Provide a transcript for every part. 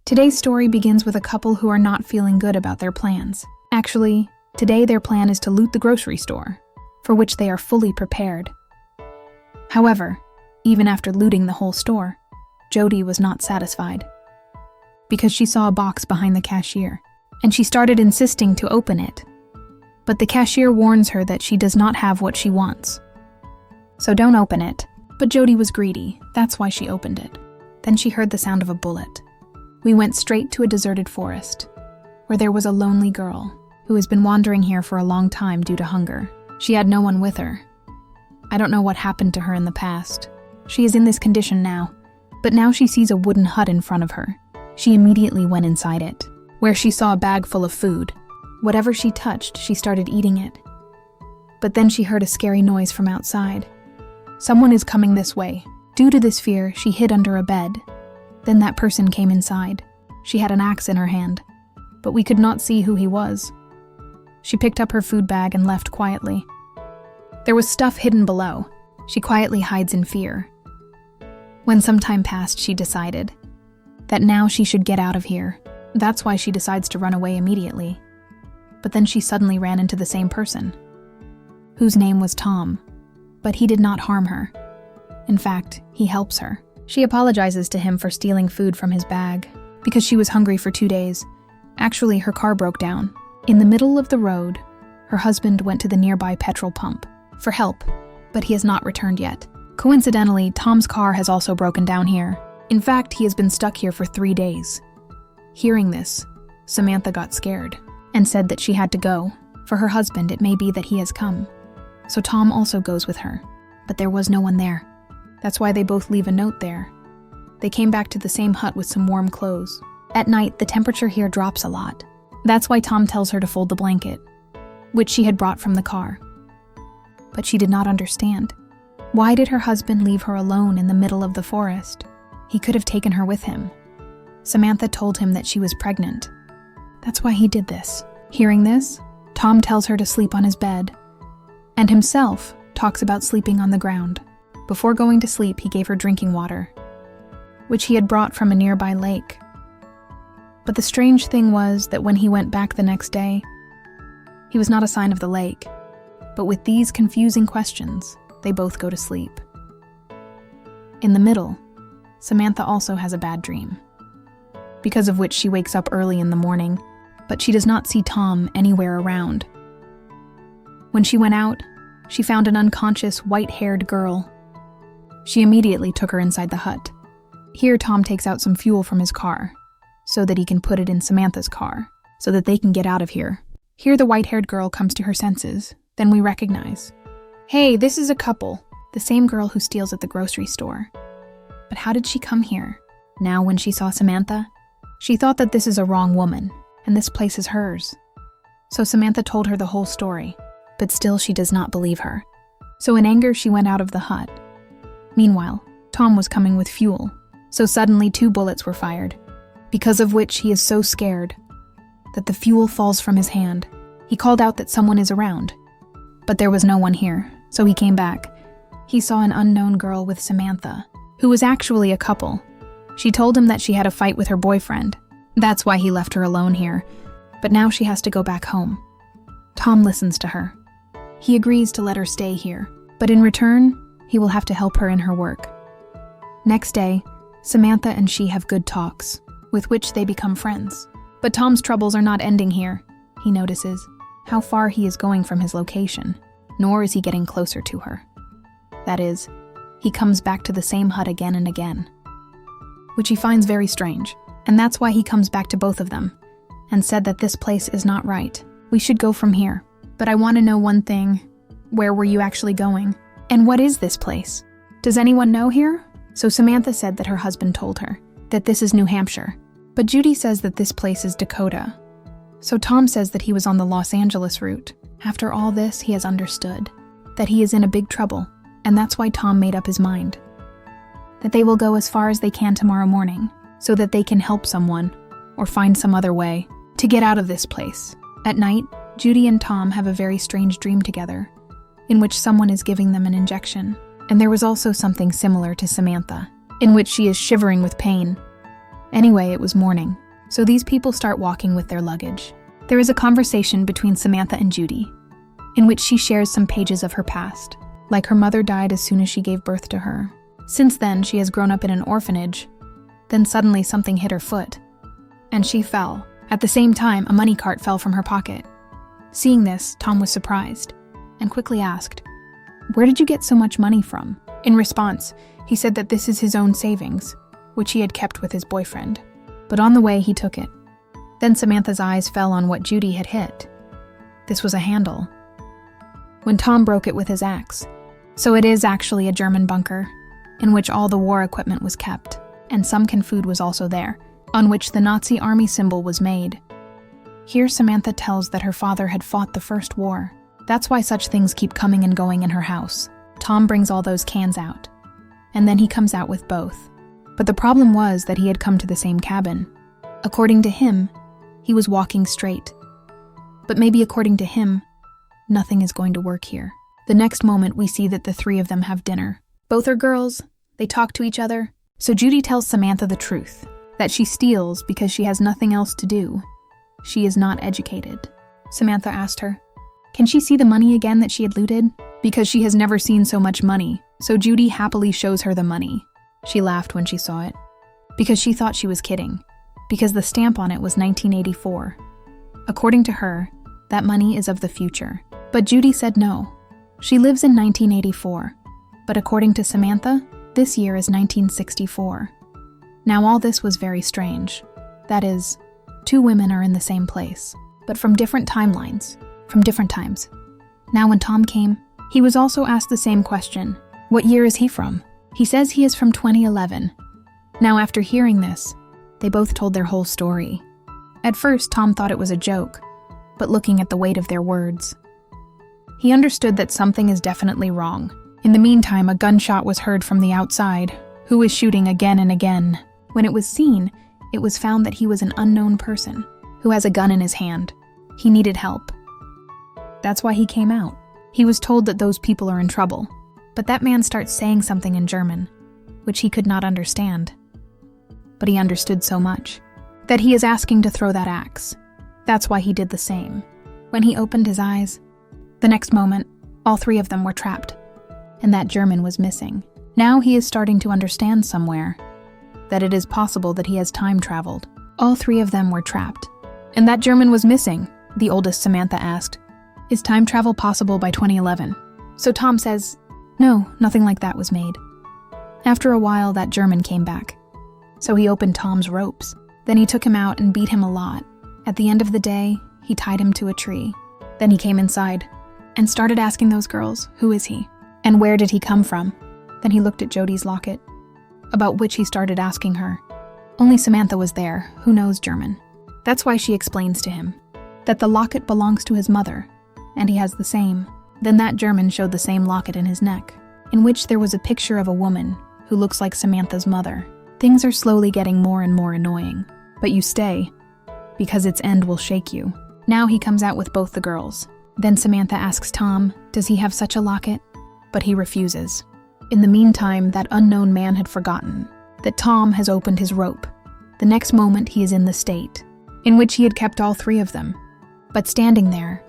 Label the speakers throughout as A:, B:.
A: Today's story begins with a couple who are not feeling good about their plans. Actually, today their plan is to loot the grocery store, for which they are fully prepared. However, even after looting the whole store, Jody was not satisfied, because she saw a box behind the cashier, and she started insisting to open it. But the cashier warns her that she does not have what she wants. So don't open it. But Jody was greedy, that's why she opened it. Then she heard the sound of a bullet. We went straight to a deserted forest, where there was a lonely girl who has been wandering here for a long time due to hunger. She had no one with her. I don't know what happened to her in the past. She is in this condition now, but now she sees a wooden hut in front of her. She immediately went inside it, where she saw a bag full of food. Whatever she touched, she started eating it. But then she heard a scary noise from outside. Someone is coming this way. Due to this fear, she hid under a bed. Then that person came inside. She had an axe in her hand, but we could not see who he was. She picked up her food bag and left quietly. There was stuff hidden below. She quietly hides in fear. When some time passed, she decided that now she should get out of here. That's why she decides to run away immediately. But then she suddenly ran into the same person, whose name was Tom, but he did not harm her. In fact, he helps her. She apologizes to him for stealing food from his bag, because she was hungry for 2 days. Actually, her car broke down. In the middle of the road, her husband went to the nearby petrol pump for help, but he has not returned yet. Coincidentally, Tom's car has also broken down here. In fact, he has been stuck here for 3 days. Hearing this, Samantha got scared and said that she had to go. For her husband, it may be that he has come. So Tom also goes with her, but there was no one there. That's why they both leave a note there. They came back to the same hut with some warm clothes. At night, the temperature here drops a lot. That's why Tom tells her to fold the blanket, which she had brought from the car. But she did not understand. Why did her husband leave her alone in the middle of the forest? He could have taken her with him. Samantha told him that she was pregnant. That's why he did this. Hearing this, Tom tells her to sleep on his bed, and himself talks about sleeping on the ground. Before going to sleep, he gave her drinking water, which he had brought from a nearby lake. But the strange thing was that when he went back the next day, he was not a sign of the lake. But with these confusing questions, they both go to sleep. In the middle, Samantha also has a bad dream, because of which she wakes up early in the morning, but she does not see Tom anywhere around. When she went out, she found an unconscious, white-haired girl. She immediately took her inside the hut. Here, Tom takes out some fuel from his car, so that he can put it in Samantha's car, so that they can get out of here. Here, the white-haired girl comes to her senses. Then we recognize, hey, this is a couple, the same girl who steals at the grocery store. But how did she come here? Now, when she saw Samantha, she thought that this is a wrong woman, and this place is hers. So Samantha told her the whole story, but still she does not believe her. So in anger, she went out of the hut. Meanwhile, Tom was coming with fuel, so suddenly 2 bullets were fired, because of which he is so scared that the fuel falls from his hand. He called out that someone is around, but there was no one here, so he came back. He saw an unknown girl with Samantha, who was actually a couple. She told him that she had a fight with her boyfriend. That's why he left her alone here, but now she has to go back home. Tom listens to her. He agrees to let her stay here, but in return, he will have to help her in her work. Next day, Samantha and she have good talks, with which they become friends. But Tom's troubles are not ending here. He notices how far he is going from his location, nor is he getting closer to her. That is, he comes back to the same hut again and again, which he finds very strange, and that's why he comes back to both of them, and said that this place is not right. We should go from here. But I want to know one thing. Where were you actually going? And what is this place? Does anyone know here? So Samantha said that her husband told her that this is New Hampshire, but Judy says that this place is Dakota. So Tom says that he was on the Los Angeles route. After all this, he has understood that he is in a big trouble, and that's why Tom made up his mind that they will go as far as they can tomorrow morning so that they can help someone or find some other way to get out of this place. At night, Judy and Tom have a very strange dream together, in which someone is giving them an injection. And there was also something similar to Samantha, in which she is shivering with pain. Anyway, it was morning, so these people start walking with their luggage. There is a conversation between Samantha and Judy, in which she shares some pages of her past, like her mother died as soon as she gave birth to her. Since then, she has grown up in an orphanage. Then suddenly something hit her foot, and she fell. At the same time, a money cart fell from her pocket. Seeing this, Tom was surprised, and quickly asked, "Where did you get so much money from?" In response, he said that this is his own savings, which he had kept with his boyfriend. But on the way, he took it. Then Samantha's eyes fell on what Judy had hit. This was a handle. When Tom broke it with his axe. So it is actually a German bunker, in which all the war equipment was kept, and some canned food was also there, on which the Nazi army symbol was made. Here Samantha tells that her father had fought the First War. That's why such things keep coming and going in her house. Tom brings all those cans out, and then he comes out with both. But the problem was that he had come to the same cabin. According to him, he was walking straight. But maybe according to him, nothing is going to work here. The next moment we see that the three of them have dinner. Both are girls, they talk to each other. So Judy tells Samantha the truth, that she steals because she has nothing else to do. She is not educated. Samantha asked her, can she see the money again that she had looted? Because she has never seen so much money, so Judy happily shows her the money. She laughed when she saw it, because she thought she was kidding, because the stamp on it was 1984. According to her, that money is of the future. But Judy said no. She lives in 1984, but according to Samantha, this year is 1964. Now all this was very strange. That is, two women are in the same place, but from different timelines, from different times. Now when Tom came, he was also asked the same question. What year is he from? He says he is from 2011. Now after hearing this, they both told their whole story. At first, Tom thought it was a joke, but looking at the weight of their words, he understood that something is definitely wrong. In the meantime, a gunshot was heard from the outside, who was shooting again and again. When it was seen, it was found that he was an unknown person who has a gun in his hand. He needed help. That's why he came out. He was told that those people are in trouble, but that man starts saying something in German, which he could not understand. But he understood so much, that he is asking to throw that axe. That's why he did the same. When he opened his eyes, the next moment, all three of them were trapped, and that German was missing. Now he is starting to understand somewhere that it is possible that he has time traveled. All three of them were trapped, and that German was missing, the oldest Samantha asked. Is time travel possible by 2011? So Tom says, no, nothing like that was made. After a while, that German came back. So he opened Tom's ropes. Then he took him out and beat him a lot. At the end of the day, he tied him to a tree. Then he came inside and started asking those girls, who is he? And where did he come from? Then he looked at Jody's locket, about which he started asking her. Only Samantha was there, who knows German. That's why she explains to him that the locket belongs to his mother, and he has the same. Then that German showed the same locket in his neck, in which there was a picture of a woman who looks like Samantha's mother. Things are slowly getting more and more annoying, but you stay, because its end will shake you. Now he comes out with both the girls. Then Samantha asks Tom, does he have such a locket? But he refuses. In the meantime, that unknown man had forgotten that Tom has opened his rope. The next moment he is in the state in which he had kept all three of them. But standing there,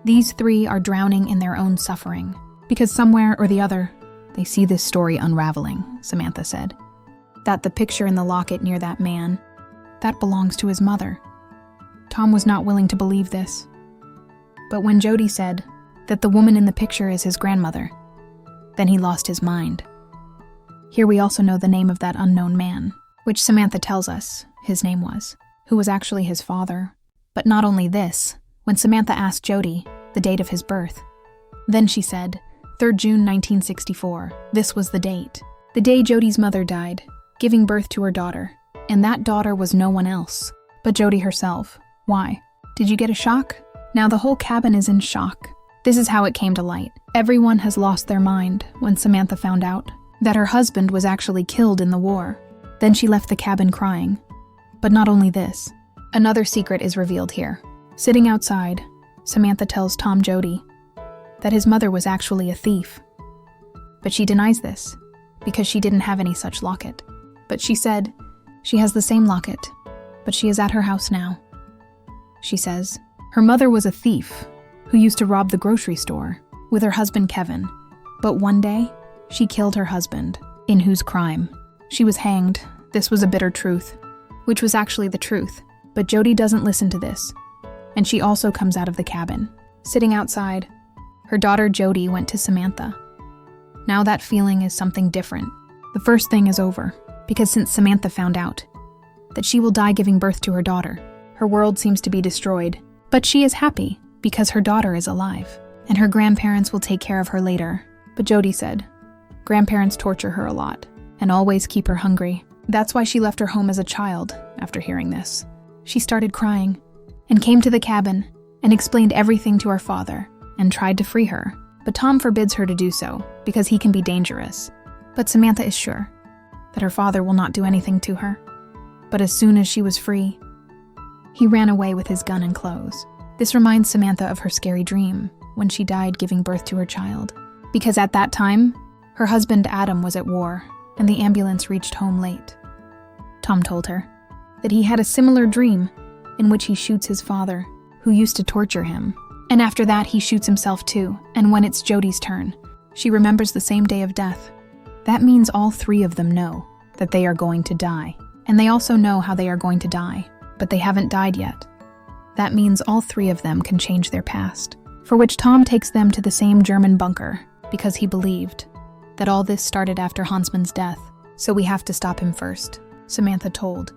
A: these three are drowning in their own suffering, because somewhere or the other, they see this story unraveling, Samantha said. That the picture in the locket near that man, that belongs to his mother. Tom was not willing to believe this. But when Jody said that the woman in the picture is his grandmother, then he lost his mind. Here we also know the name of that unknown man, which Samantha tells us his name was, who was actually his father. But not only this, when Samantha asked Jody the date of his birth, then she said, 3rd June 1964. This was the date. The day Jody's mother died, giving birth to her daughter. And that daughter was no one else but Jody herself. Why? Did you get a shock? Now the whole cabin is in shock. This is how it came to light. Everyone has lost their mind when Samantha found out that her husband was actually killed in the war. Then she left the cabin crying. But not only this, another secret is revealed here. Sitting outside, Samantha tells Tom Jody that his mother was actually a thief. But she denies this, because she didn't have any such locket. But she said, She has the same locket, but she is at her house now. She says her mother was a thief who used to rob the grocery store with her husband Kevin, but one day she killed her husband, in whose crime she was hanged. This was a bitter truth, which was actually the truth, but Jody doesn't listen to this, and she also comes out of the cabin. Sitting outside, her daughter Jody went to Samantha. Now that feeling is something different. The first thing is over, because since Samantha found out that she will die giving birth to her daughter, her world seems to be destroyed. But she is happy because her daughter is alive, and her grandparents will take care of her later. But Jody said, grandparents torture her a lot and always keep her hungry. That's why she left her home as a child. After hearing this, she started crying and came to the cabin and explained everything to her father and tried to free her. But Tom forbids her to do so because he can be dangerous. But Samantha is sure that her father will not do anything to her. But as soon as she was free, he ran away with his gun and clothes. This reminds Samantha of her scary dream when she died giving birth to her child. Because at that time, her husband Adam was at war and the ambulance reached home late. Tom told her that he had a similar dream in which he shoots his father, who used to torture him. And after that, he shoots himself too. And when it's Jody's turn, she remembers the same day of death. That means all three of them know that they are going to die. And they also know how they are going to die, but they haven't died yet. That means all three of them can change their past, for which Tom takes them to the same German bunker because he believed that all this started after Hansman's death, so we have to stop him first. Samantha told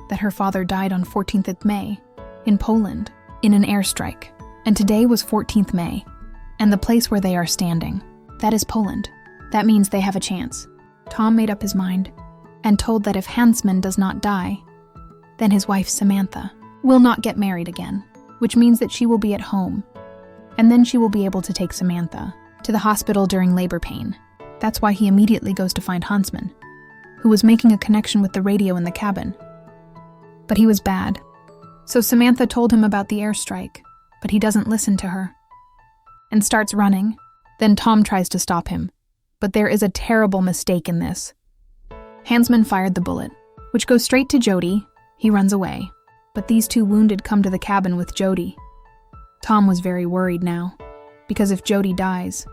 A: that her father died on 14th of May in Poland in an airstrike, and today was 14th May, and the place where they are standing, that is Poland. That means they have a chance. Tom made up his mind and told that if Hansman does not die, then his wife Samantha will not get married again, which means that she will be at home, and then she will be able to take Samantha to the hospital during labor pain. That's why he immediately goes to find Hansman, who was making a connection with the radio in the cabin. But he was bad. So Samantha told him about the airstrike, but he doesn't listen to her and starts running. Then Tom tries to stop him, but there is a terrible mistake in this. Hansman fired the bullet, which goes straight to Jody. He runs away, but these two wounded come to the cabin with Jody. Tom was very worried now, because if Jody dies,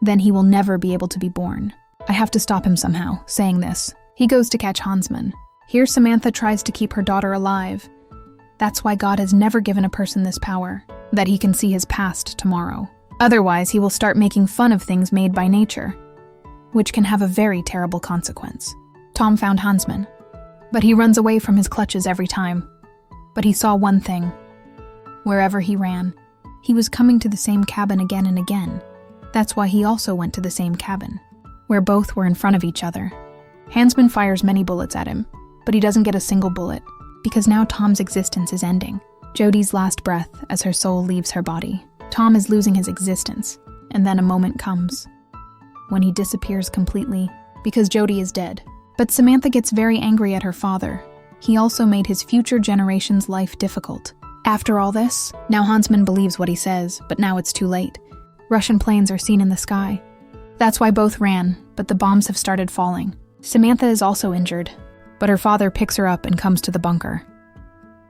A: then he will never be able to be born. I have to stop him somehow. Saying this, he goes to catch Hansman. Here Samantha tries to keep her daughter alive. That's why God has never given a person this power, that he can see his past tomorrow. Otherwise, he will start making fun of things made by nature, which can have a very terrible consequence. Tom found Hansman, but he runs away from his clutches every time. But he saw one thing. Wherever he ran, he was coming to the same cabin again and again. That's why he also went to the same cabin, where both were in front of each other. Hansman fires many bullets at him, but he doesn't get a single bullet, because now Tom's existence is ending. Jody's last breath as her soul leaves her body. Tom is losing his existence, and then a moment comes when he disappears completely because Jody is dead. But Samantha gets very angry at her father. He also made his future generation's life difficult. After all this, now Hansman believes what he says, but now it's too late. Russian planes are seen in the sky. That's why both ran, but the bombs have started falling. Samantha is also injured, but her father picks her up and comes to the bunker.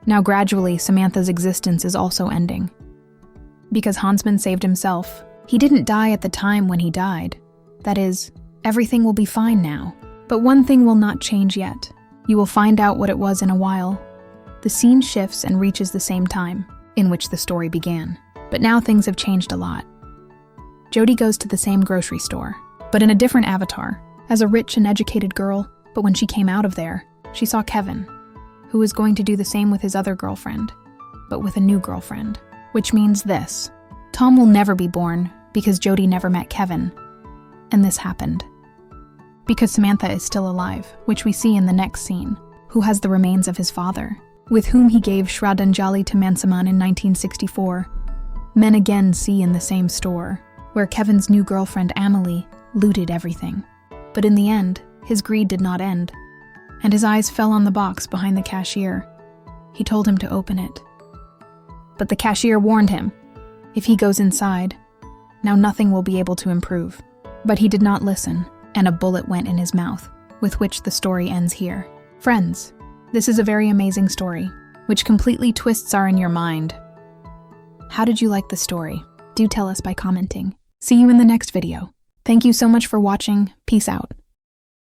A: Now gradually, Samantha's existence is also ending. Because Hansman saved himself, he didn't die at the time when he died. That is, everything will be fine now. But one thing will not change yet. You will find out what it was in a while. The scene shifts and reaches the same time in which the story began. But now things have changed a lot. Jody goes to the same grocery store, but in a different avatar, as a rich and educated girl. But when she came out of there, she saw Kevin, who was going to do the same with his other girlfriend, but with a new girlfriend. Which means this: Tom will never be born because Jody never met Kevin. And this happened because Samantha is still alive, which we see in the next scene, who has the remains of his father, with whom he gave Shraddhanjali to Mansaman in 1964. Men again see in the same store, where Kevin's new girlfriend Amelie looted everything. But in the end, his greed did not end, and his eyes fell on the box behind the cashier. He told him to open it. But the cashier warned him, if he goes inside, now nothing will be able to improve. But he did not listen, and a bullet went in his mouth, with which the story ends here. Friends, This is a very amazing story, which completely twists our in your mind. How did you like the story? Do tell us by commenting. See you in the next video. Thank you so much for watching. Peace out.